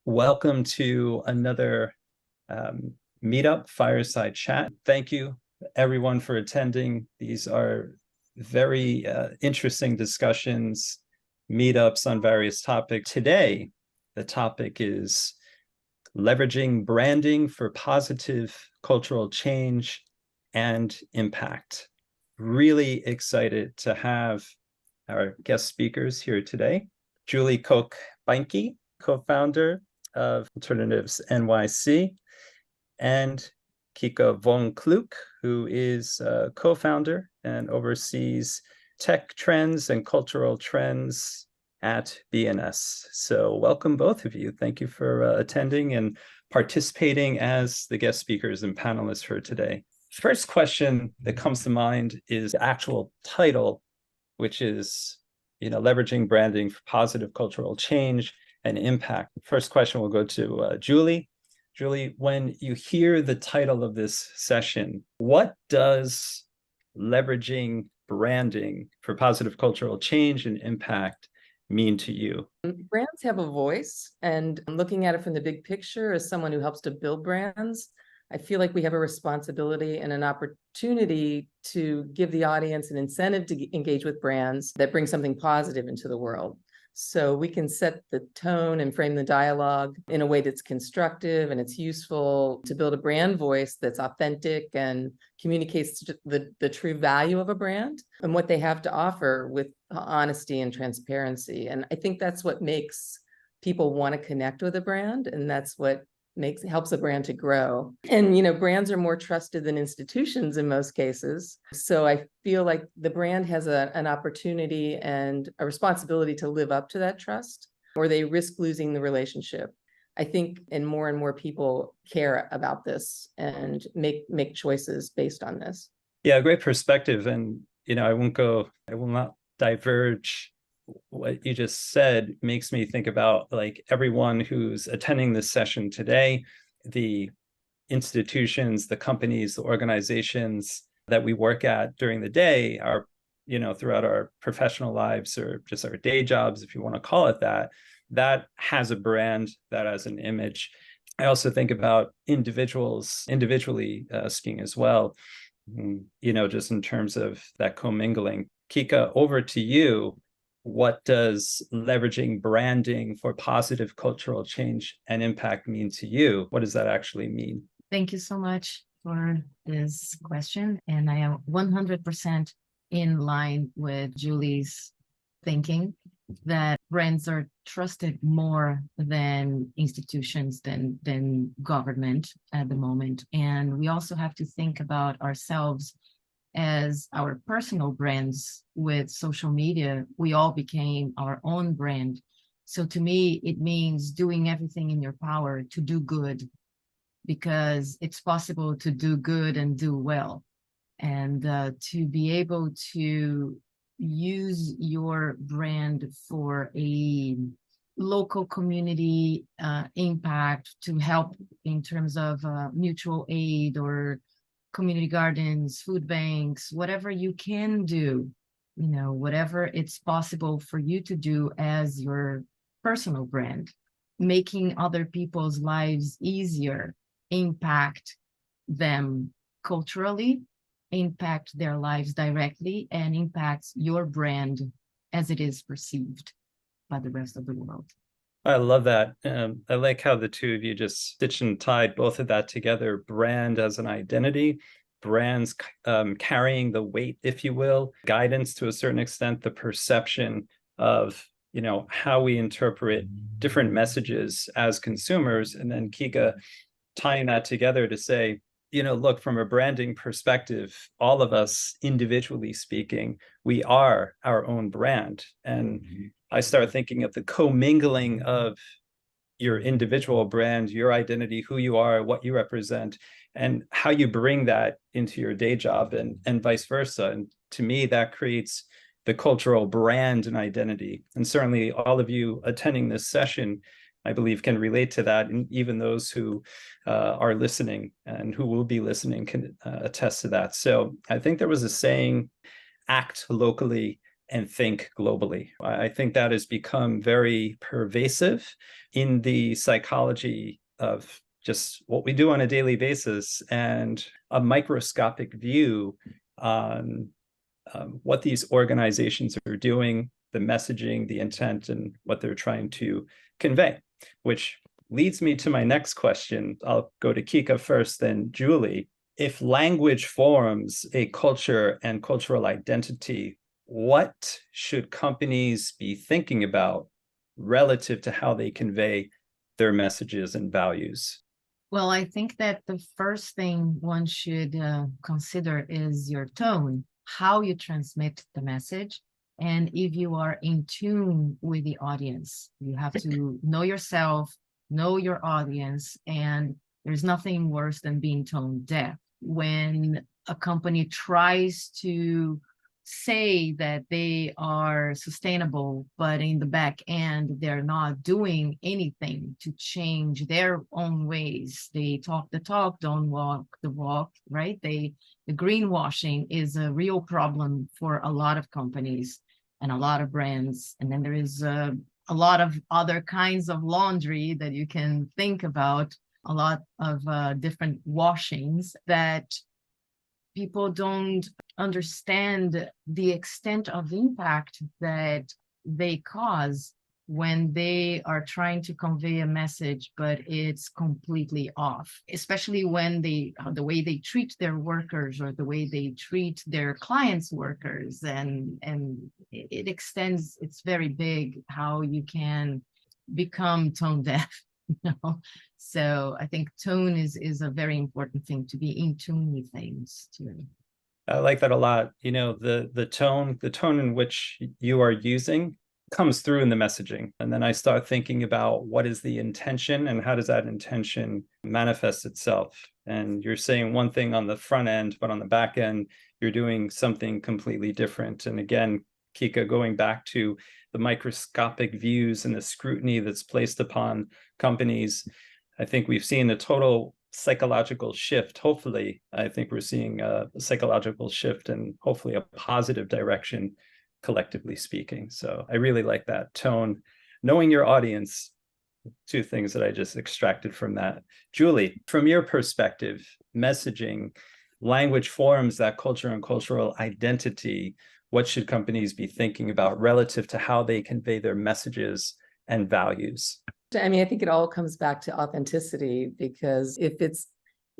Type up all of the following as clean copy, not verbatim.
Welcome to another meetup, fireside chat. Thank you, everyone, for attending. These are very interesting discussions, meetups on various topics. Today, the topic is leveraging branding for positive cultural change and impact. Really excited to have our guest speakers here today. Julie Koch-Beinke, co-founder of Alternatives NYC, and Kika von Kluk, who is a co-founder and oversees tech trends and cultural trends at BNS. So welcome, both of you. Thank you for attending and participating as the guest speakers and panelists for today. First question that comes to mind is the actual title, which is, leveraging branding for positive cultural change and impact. First question will go to Julie. Julie, when you hear the title of this session, what does leveraging branding for positive cultural change and impact mean to you? Brands have a voice, and looking at it from the big picture as someone who helps to build brands, I feel like we have a responsibility and an opportunity to give the audience an incentive to engage with brands that bring something positive into the world. So we can set the tone and frame the dialogue in a way that's constructive and it's useful to build a brand voice that's authentic and communicates the true value of a brand and what they have to offer with honesty and transparency. And I think that's what makes people want to connect with a brand, and that's what helps a brand to grow. And brands are more trusted than institutions in most cases, so I feel like the brand has an opportunity and a responsibility to live up to that trust, or they risk losing the relationship. I think and more people care about this and make choices based on this. Yeah, great perspective. And I will not diverge. What you just said makes me think about everyone who's attending this session today, the institutions, the companies, the organizations that we work at during the day, are, throughout our professional lives or just our day jobs, if you want to call it that, that has a brand, that has an image. I also think about individually speaking as well, just in terms of that commingling. Kika, over to you. What does leveraging branding for positive cultural change and impact mean to you? What does that actually mean? Thank you so much for this question. And I am 100% in line with Julie's thinking that brands are trusted more than institutions, than government at the moment. And we also have to think about ourselves as our personal brands. With social media, we all became our own brand. So to me, it means doing everything in your power to do good, because it's possible to do good and do well. And to be able to use your brand for a local community impact, to help in terms of mutual aid or community gardens, food banks, whatever you can do, whatever it's possible for you to do as your personal brand, making other people's lives easier, impact them culturally, impact their lives directly, and impacts your brand as it is perceived by the rest of the world. I love that. I like how the two of you just stitched and tied both of that together. Brand as an identity, brands carrying the weight, if you will, guidance to a certain extent, the perception of, how we interpret different messages as consumers. And then Kika tying that together to say, look, from a branding perspective, all of us individually speaking, we are our own brand. And I start thinking of the commingling of your individual brand, your identity, who you are, what you represent, and how you bring that into your day job and vice versa. And to me, that creates the cultural brand and identity. And certainly all of you attending this session, I believe, can relate to that. And even those who are listening and who will be listening can attest to that. So I think there was a saying, act locally, and think globally. I think that has become very pervasive in the psychology of just what we do on a daily basis, and a microscopic view on what these organizations are doing, the messaging, the intent, and what they're trying to convey, which leads me to my next question. I'll go to Kika first, then Julie. If language forms a culture and cultural identity, what should companies be thinking about relative to how they convey their messages and values? Well, I think that the first thing one should consider is your tone, how you transmit the message. And if you are in tune with the audience, you have to know yourself, know your audience, and there's nothing worse than being tone deaf. When a company tries to say that they are sustainable, but in the back end, they're not doing anything to change their own ways. They talk the talk, don't walk the walk, right? The greenwashing is a real problem for a lot of companies and a lot of brands. And then there is a lot of other kinds of laundry that you can think about, a lot of different washings that people don't understand the extent of impact that they cause when they are trying to convey a message, but it's completely off, especially when the way they treat their workers or the way they treat their clients' workers. And it extends, it's very big how you can become tone deaf. So I think tone is a very important thing, to be in tune with things too. I like that a lot. The tone in which you are using comes through in the messaging. And then I start thinking about what is the intention and how does that intention manifest itself. And you're saying one thing on the front end, but on the back end, you're doing something completely different. And again, Kika, going back to the microscopic views and the scrutiny that's placed upon companies, I think we've seen a total psychological shift. Hopefully, I think we're seeing a psychological shift and hopefully a positive direction, collectively speaking. So I really like that tone. Knowing your audience, two things that I just extracted from that. Julie, from your perspective, messaging, language forms that culture and cultural identity. What should companies be thinking about relative to how they convey their messages and values? I mean, I think it all comes back to authenticity, because if it's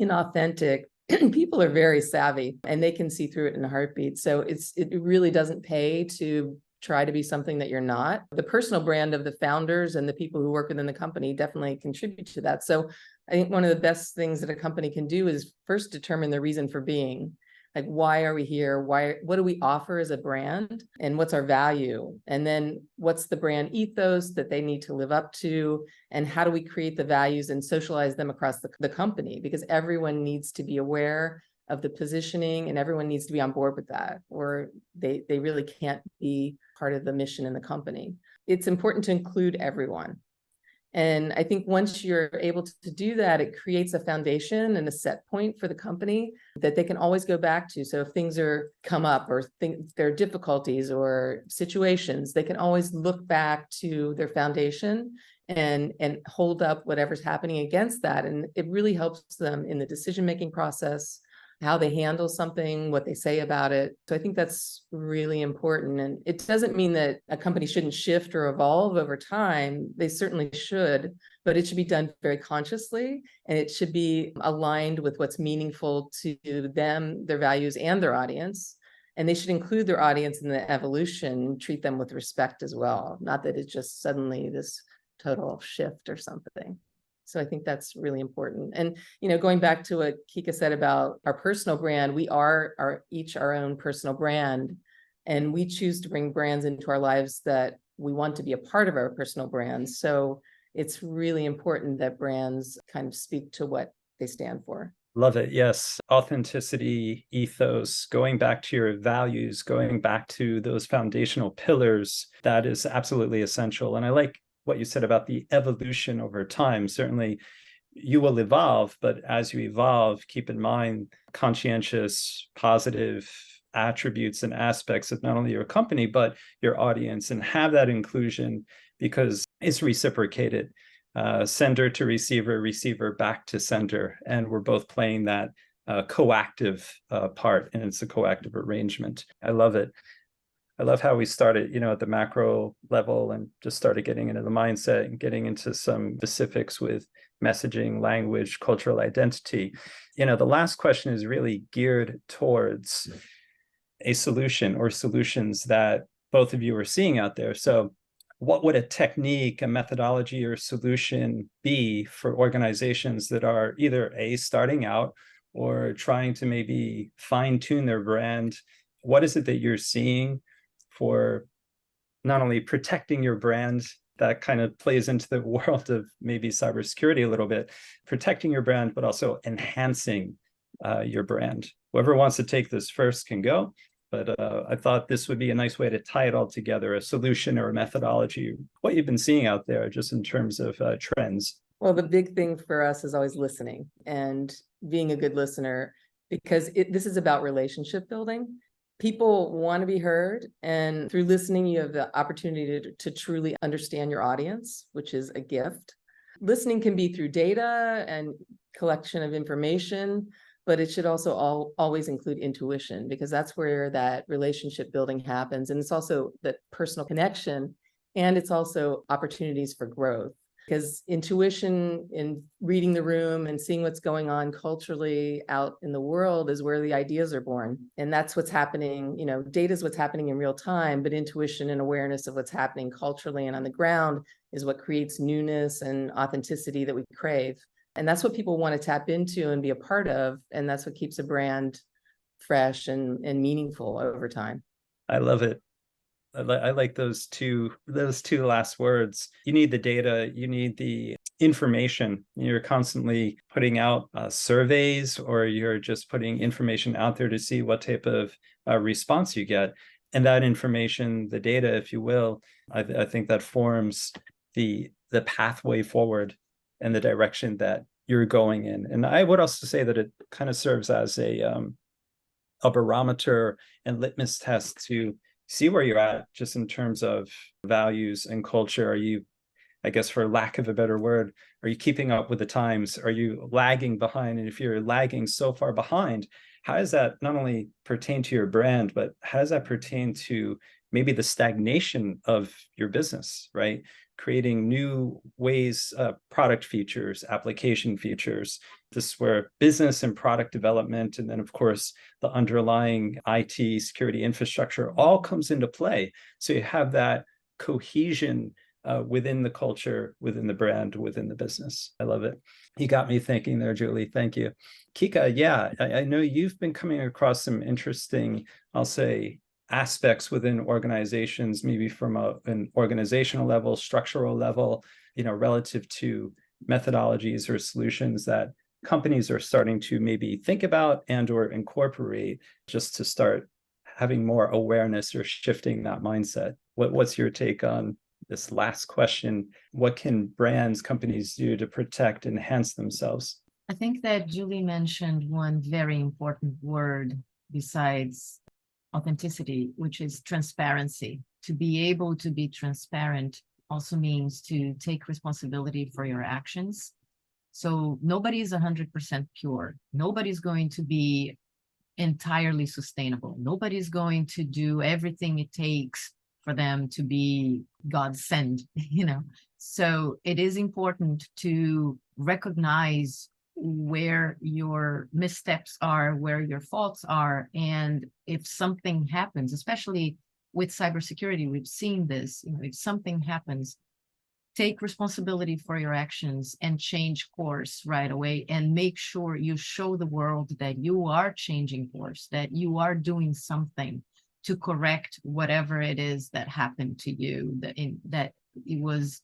inauthentic, people are very savvy and they can see through it in a heartbeat. So it really doesn't pay to try to be something that you're not. The personal brand of the founders and the people who work within the company definitely contribute to that. So I think one of the best things that a company can do is first determine the reason for being. Like, why are we here? What do we offer as a brand? And what's our value? And then what's the brand ethos that they need to live up to? And how do we create the values and socialize them across the company? Because everyone needs to be aware of the positioning and everyone needs to be on board with that, or they really can't be part of the mission in the company. It's important to include everyone. And I think once you're able to do that, it creates a foundation and a set point for the company that they can always go back to. So if things come up or there are difficulties or situations, they can always look back to their foundation and hold up whatever's happening against that. And it really helps them in the decision-making process, how they handle something, what they say about it. So I think that's really important. And it doesn't mean that a company shouldn't shift or evolve over time. They certainly should, but it should be done very consciously, and it should be aligned with what's meaningful to them, their values, and their audience. And they should include their audience in the evolution, treat them with respect as well. Not that it's just suddenly this total shift or something. So I think that's really important. And, going back to what Kika said about our personal brand, we are each our own personal brand, and we choose to bring brands into our lives that we want to be a part of our personal brands. So it's really important that brands kind of speak to what they stand for. Love it. Yes. Authenticity, ethos, going back to your values, going back to those foundational pillars, that is absolutely essential. And I like what you said about the evolution over time. Certainly you will evolve, but as you evolve, keep in mind conscientious, positive attributes and aspects of not only your company, but your audience, and have that inclusion, because it's reciprocated. Sender to receiver, receiver back to sender. And we're both playing that coactive part, and it's a coactive arrangement. I love it. I love how we started, at the macro level, and just started getting into the mindset and getting into some specifics with messaging, language, cultural identity. The last question is really geared towards a solution or solutions that both of you are seeing out there. So what would a technique, a methodology, or solution be for organizations that are either starting out or trying to maybe fine-tune their brand? What is it that you're seeing for not only protecting your brand, that kind of plays into the world of maybe cybersecurity a little bit, protecting your brand, but also enhancing your brand? Whoever wants to take this first can go, but I thought this would be a nice way to tie it all together, a solution or a methodology, what you've been seeing out there just in terms of trends. Well, the big thing for us is always listening and being a good listener, because this is about relationship building. People want to be heard, and through listening, you have the opportunity to truly understand your audience, which is a gift. Listening can be through data and collection of information, but it should also always include intuition, because that's where that relationship building happens. And it's also that personal connection, and it's also opportunities for growth. Because intuition in reading the room and seeing what's going on culturally out in the world is where the ideas are born. And that's what's happening. Data is what's happening in real time, but intuition and awareness of what's happening culturally and on the ground is what creates newness and authenticity that we crave. And that's what people want to tap into and be a part of. And that's what keeps a brand fresh and meaningful over time. I love it. I like those two last words. You need the data, you need the information. You're constantly putting out surveys, or you're just putting information out there to see what type of response you get. And that information, the data, if you will, I think that forms the pathway forward and the direction that you're going in. And I would also say that it kind of serves as a barometer and litmus test to see where you're at, just in terms of values and culture. Are you, I guess, for lack of a better word, are you keeping up with the times? Are you lagging behind? And if you're lagging so far behind, how does that not only pertain to your brand, but how does that pertain to maybe the stagnation of your business, right? Creating new ways, product features, application features. This is where business and product development, and then of course the underlying IT security infrastructure all comes into play. So you have that cohesion within the culture, within the brand, within the business. I love it. You got me thinking there, Julie. Thank you. Kika, yeah, I know you've been coming across some interesting, I'll say, aspects within organizations, maybe from an organizational level, structural level, relative to methodologies or solutions that companies are starting to maybe think about and or incorporate, just to start having more awareness or shifting that mindset. What's your take on this last question? What can brands, companies do to protect, enhance themselves? I think that Julie mentioned one very important word besides authenticity, which is transparency. To be able to be transparent also means to take responsibility for your actions. So nobody is 100% pure. Nobody's going to be entirely sustainable. Nobody's going to do everything it takes for them to be God sent, So it is important to recognize where your missteps are, where your faults are. And if something happens, especially with cybersecurity, we've seen this, if something happens, take responsibility for your actions and change course right away, and make sure you show the world that you are changing course, that you are doing something to correct whatever it is that happened to you, that it was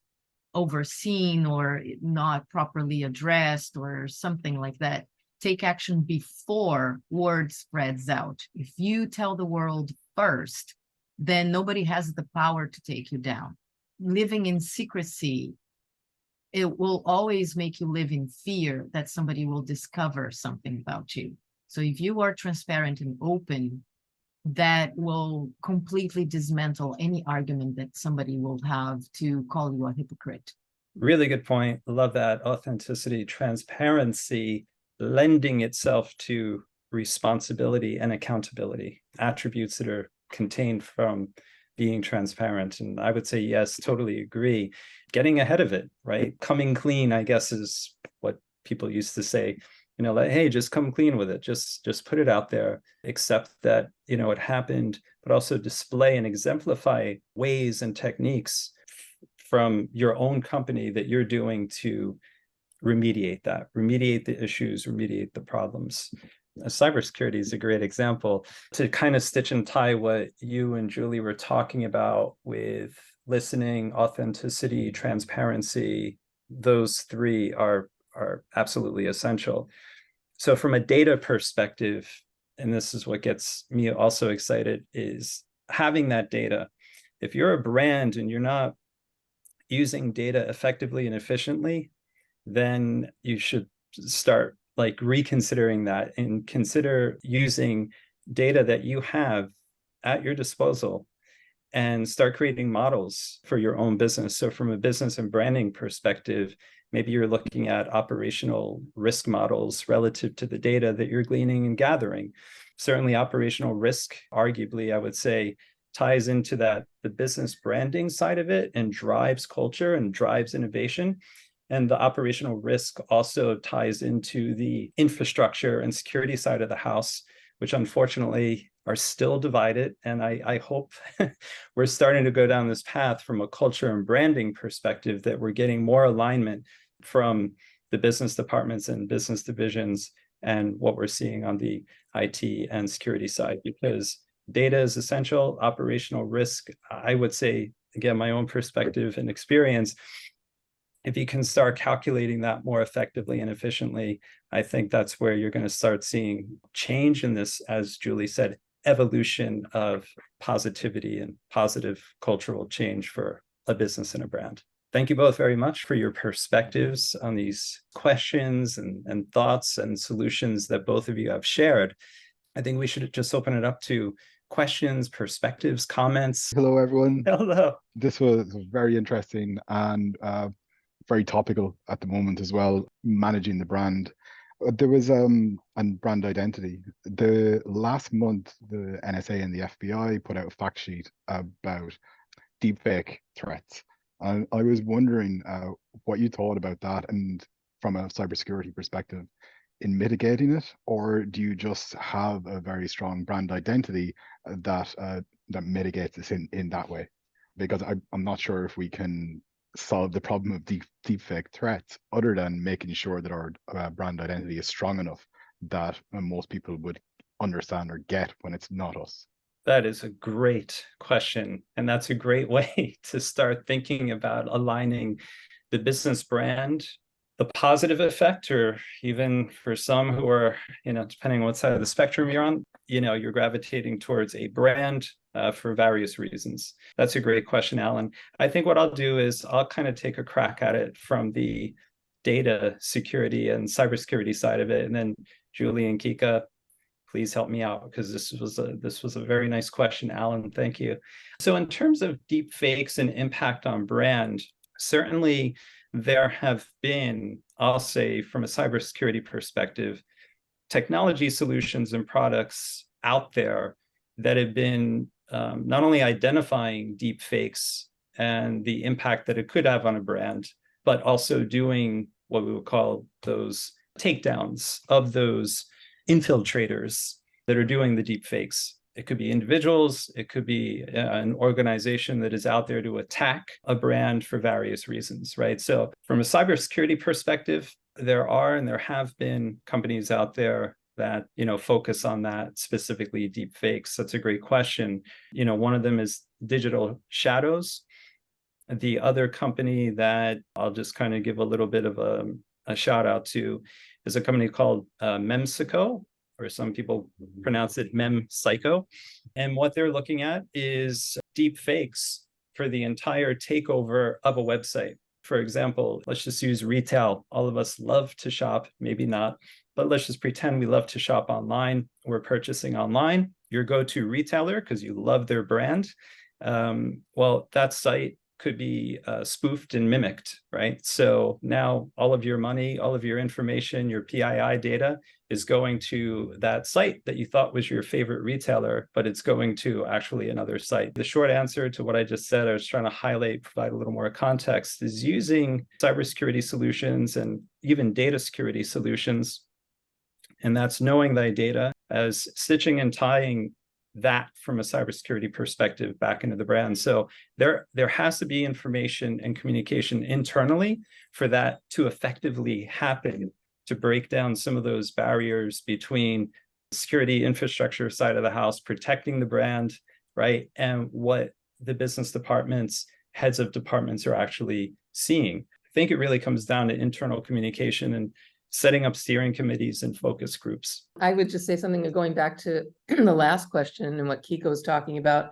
overseen or not properly addressed or something like that. Take action before word spreads out. If you tell the world first, then nobody has the power to take you down. Living in secrecy, it will always make you live in fear that somebody will discover something about you. So if you are transparent and open, that will completely dismantle any argument that somebody will have to call you a hypocrite. Really good point. Love that. Authenticity, transparency, lending itself to responsibility and accountability, attributes that are contained from being transparent. And I would say, yes, totally agree. Getting ahead of it, right? Coming clean, I guess, is what people used to say. Like, hey, just come clean with it. Just put it out there, accept that, it happened, but also display and exemplify ways and techniques from your own company that you're doing to remediate the issues, remediate the problems. Cybersecurity is a great example to kind of stitch and tie what you and Julie were talking about with listening, authenticity, transparency. Those three are absolutely essential. So from a data perspective, and this is what gets me also excited, is having that data. If you're a brand and you're not using data effectively and efficiently, then you should start reconsidering that and consider using data that you have at your disposal and start creating models for your own business. So from a business and branding perspective, maybe you're looking at operational risk models relative to the data that you're gleaning and gathering. Certainly operational risk, arguably, I would say, ties into the business branding side of it and drives culture and drives innovation. And the operational risk also ties into the infrastructure and security side of the house, which unfortunately are still divided. And I hope we're starting to go down this path from a culture and branding perspective, that we're getting more alignment from the business departments and business divisions and what we're seeing on the IT and security side, because data is essential. Operational risk, I would say, again, my own perspective and experience, if you can start calculating that more effectively and efficiently, I think that's where you're going to start seeing change in this, as Julie said, evolution of positivity and positive cultural change for a business and a brand. Thank you both very much for your perspectives on these questions and thoughts and solutions that both of you have shared. I think we should just open it up to questions, perspectives, comments. Hello, everyone. Hello. This was very interesting and very topical at the moment as well, managing the brand. There was and brand identity. The last month, the NSA and the FBI put out a fact sheet about deepfake threats. And I was wondering what you thought about that, and from a cybersecurity perspective, in mitigating it, or do you just have a very strong brand identity that mitigates this in that way? Because I'm not sure if we can solve the problem of deepfake threats other than making sure that our brand identity is strong enough that most people would understand or get when it's not us. That is a great question. And that's a great way to start thinking about aligning the business brand, the positive effect, or even for some who are, depending on what side of the spectrum you're on, you're gravitating towards a brand for various reasons. That's a great question, Alan. I think what I'll do is I'll kind of take a crack at it from the data security and cybersecurity side of it. And then Julie and Kika, please help me out, because this was a very nice question, Alan. Thank you. So in terms of deep fakes and impact on brand, certainly there have been, I'll say, from a cybersecurity perspective, technology solutions and products out there that have been not only identifying deep fakes and the impact that it could have on a brand, but also doing what we would call those takedowns of those infiltrators that are doing the deep fakes. It could be individuals, it could be an organization that is out there to attack a brand for various reasons, right? So from a cybersecurity perspective, there are and there have been companies out there that, focus on that, specifically deep fakes. That's a great question. One of them is Digital Shadows. The other company that I'll just kind of give a little bit of a shout out to is a company called Memsico, or some people pronounce it MemPsycho. And what they're looking at is deep fakes for the entire takeover of a website. For example, let's just use retail. All of us love to shop, maybe not, but let's just pretend we love to shop online. We're purchasing online. your go-to retailer because you love their brand, well, that site could be spoofed and mimicked, right? So now all of your money, all of your information, your PII data is going to that site that you thought was your favorite retailer, but it's going to actually another site. The short answer to what I just said, I was trying to highlight, provide a little more context, is using cybersecurity solutions and even data security solutions. And that's knowing thy data as stitching and tying that from a cybersecurity perspective back into the brand. So there has to be information and communication internally for that to effectively happen, to break down some of those barriers between security infrastructure side of the house, protecting the brand, right? And what the business departments, heads of departments are actually seeing. I think it really comes down to internal communication and setting up steering committees and focus groups. I would just say something going back to the last question and what Kiko was talking about,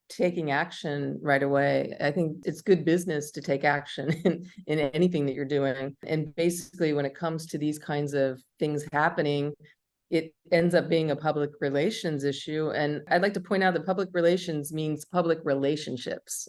taking action right away. I think it's good business to take action in anything that you're doing. And basically, when it comes to these kinds of things happening, it ends up being a public relations issue. And I'd like to point out that public relations means public relationships.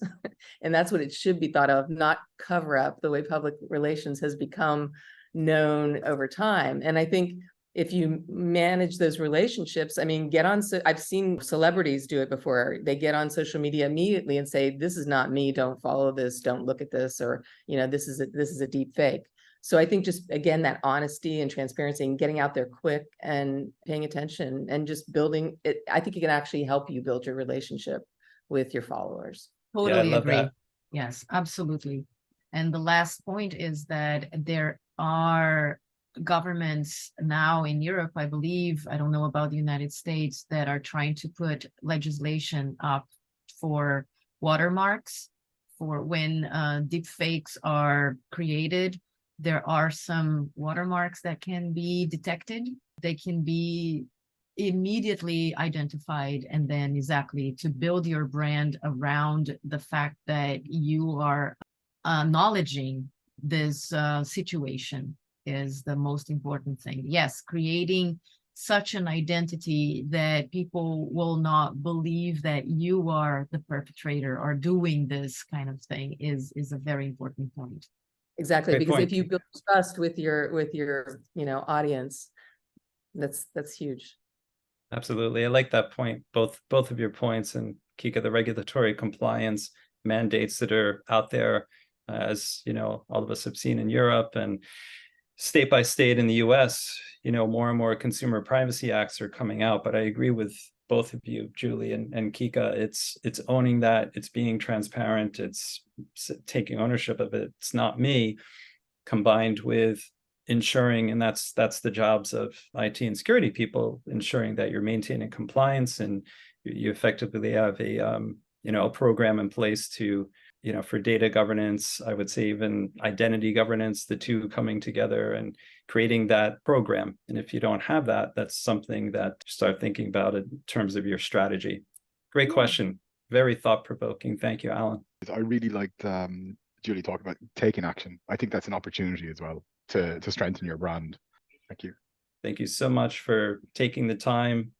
And that's what it should be thought of, not cover up the way public relations has become known over time. And I think if you manage those relationships, I mean, I've seen celebrities do it before. They get on social media immediately and say, this is not me, don't follow this, don't look at this, or, this is a deep fake. So I think just, again, that honesty and transparency and getting out there quick and paying attention and just building it, I think it can actually help you build your relationship with your followers. Totally love agree. that. Yes, absolutely. And the last point is that there are governments now in Europe, I believe, I don't know about the United States, that are trying to put legislation up for watermarks for when deep fakes are created. There are some watermarks that can be detected. They can be immediately identified, and then exactly to build your brand around the fact that you are acknowledging this situation is the most important thing. Yes, creating such an identity that people will not believe that you are the perpetrator or doing this kind of thing is a very important point. Exactly, Great because point. if you build trust with your audience, that's huge. Absolutely. I like that point, both of your points. And Kika, the regulatory compliance mandates that are out there, as all of us have seen in Europe and state by state in the US, more and more consumer privacy acts are coming out. But I agree with both of you, Julie and Kika. It's owning that, it's being transparent, it's taking ownership of it. It's not me, combined with ensuring, and that's the jobs of IT and security people, ensuring that you're maintaining compliance and you effectively have a program in place to for data governance. I would say even identity governance, the two coming together and creating that program. And if you don't have that, that's something that start thinking about in terms of your strategy. Great question, very thought-provoking. Thank you, Alan. I really liked Julie talked about taking action. I think that's an opportunity as well to strengthen your brand. Thank you. Thank you so much for taking the time,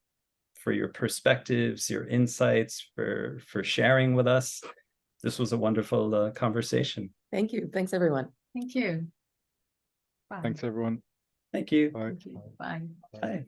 for your perspectives, your insights, for sharing with us. This was a wonderful conversation. Thank you. Thanks, everyone. Thank you. Bye. Thanks, everyone. Thank you. Bye. Thank you. Bye. Bye.